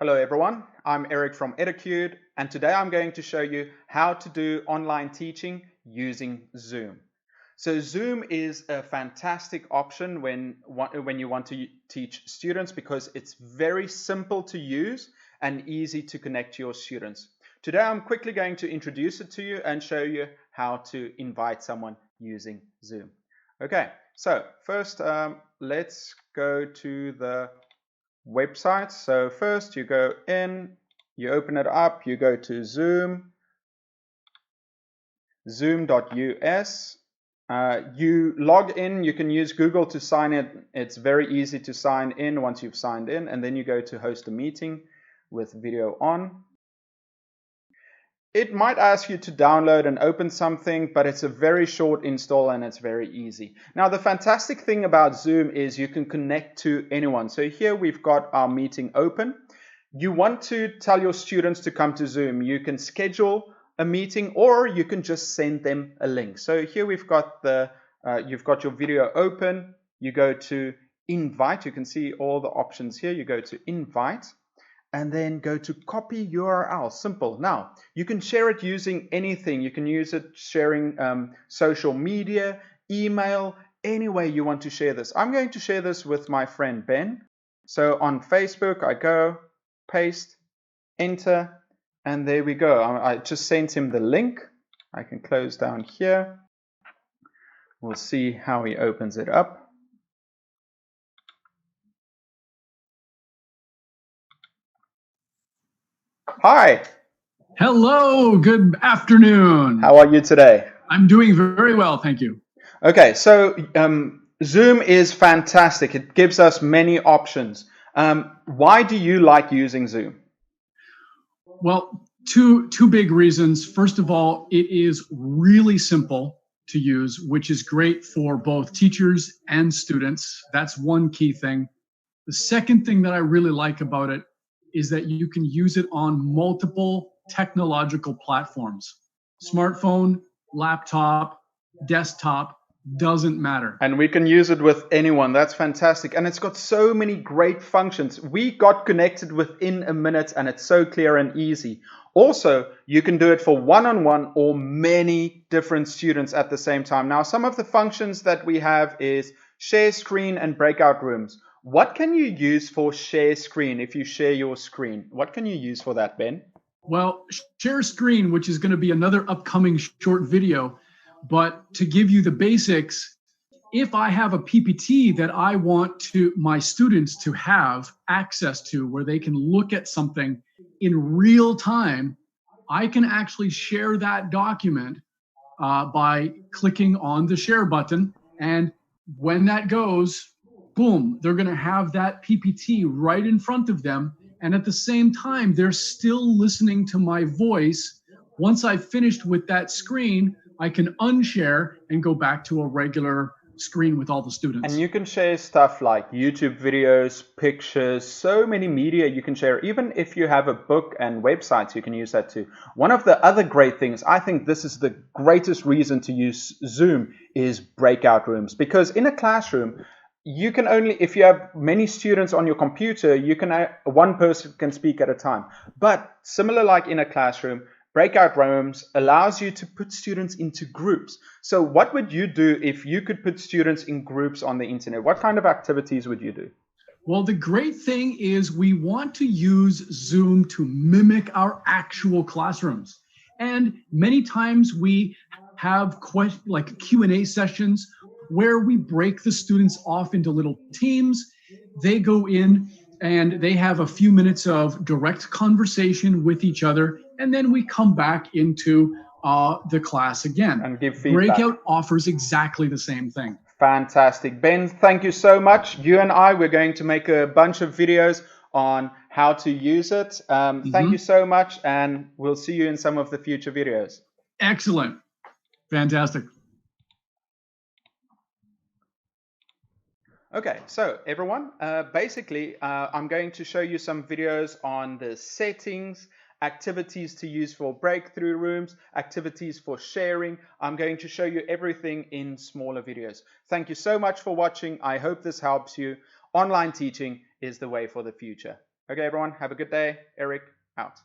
Hello everyone, I'm Eric from Edtech, and today I'm going to show you how to do online teaching using Zoom. So Zoom is a fantastic option when you want to teach students because it's very simple to use and easy to connect to your students. Today I'm quickly going to introduce it to you and show you how to invite someone using Zoom. Okay, so first let's go to the website. So first you go in, you open it up, you go to Zoom, zoom.us. You log in, you can use Google to sign in. It's very easy to sign in once you've signed in, and then you go to host a meeting with video on. It might ask you to download and open something, but it's a very short install and it's very easy. Now, the fantastic thing about Zoom is you can connect to anyone. So here we've got our meeting open. You want to tell your students to come to Zoom. You can schedule a meeting or you can just send them a link. So here we've got you've got your video open. You go to invite. You can see all the options here. You go to invite. And then go to copy URL. Simple. Now, you can share it using anything. You can use it sharing social media, email, any way you want to share this. I'm going to share this with my friend Ben. So on Facebook, I go, paste, enter, and there we go. I just sent him the link. I can close down here. We'll see how he opens it up. Hi. Hello, good afternoon. How are you today? I'm doing very well, thank you. Okay, so Zoom is fantastic. It gives us many options. Why do you like using Zoom? Well, two big reasons. First of all, it is really simple to use, which is great for both teachers and students. That's one key thing. The second thing that I really like about it is that you can use it on multiple technological platforms. Smartphone, laptop, desktop, doesn't matter. And we can use it with anyone. That's fantastic. And it's got so many great functions. We got connected within a minute and it's so clear and easy. Also, you can do it for one-on-one or many different students at the same time. Now, some of the functions that we have is share screen and breakout rooms. What can you use for share screen if you share your screen? What can you use for that, Ben? Well, share screen, which is going to be another upcoming short video, but to give you the basics, if I have a PPT that I want my students to have access to where they can look at something in real time, I can actually share that document by clicking on the share button. And when that goes, boom, they're going to have that PPT right in front of them. And at the same time, they're still listening to my voice. Once I've finished with that screen, I can unshare and go back to a regular screen with all the students. And you can share stuff like YouTube videos, pictures, so many media you can share. Even if you have a book and websites, you can use that too. One of the other great things, I think this is the greatest reason to use Zoom, is breakout rooms. Because in a classroom, you can only, if you have many students on your computer, one person can speak at a time. But similar like in a classroom, breakout rooms allows you to put students into groups. So what would you do if you could put students in groups on the internet? What kind of activities would you do? Well, the great thing is we want to use Zoom to mimic our actual classrooms. And many times we have like Q&A sessions where we break the students off into little teams. They go in and they have a few minutes of direct conversation with each other, and then we come back into the class again. And give feedback. Breakout offers exactly the same thing. Fantastic. Ben, thank you so much. You and I, we're going to make a bunch of videos on how to use it. Thank you so much, and we'll see you in some of the future videos. Excellent. Fantastic. Okay, so everyone, basically, I'm going to show you some videos on the settings, activities to use for breakthrough rooms, activities for sharing. I'm going to show you everything in smaller videos. Thank you so much for watching. I hope this helps you. Online teaching is the way for the future. Okay, everyone, have a good day. Eric, out.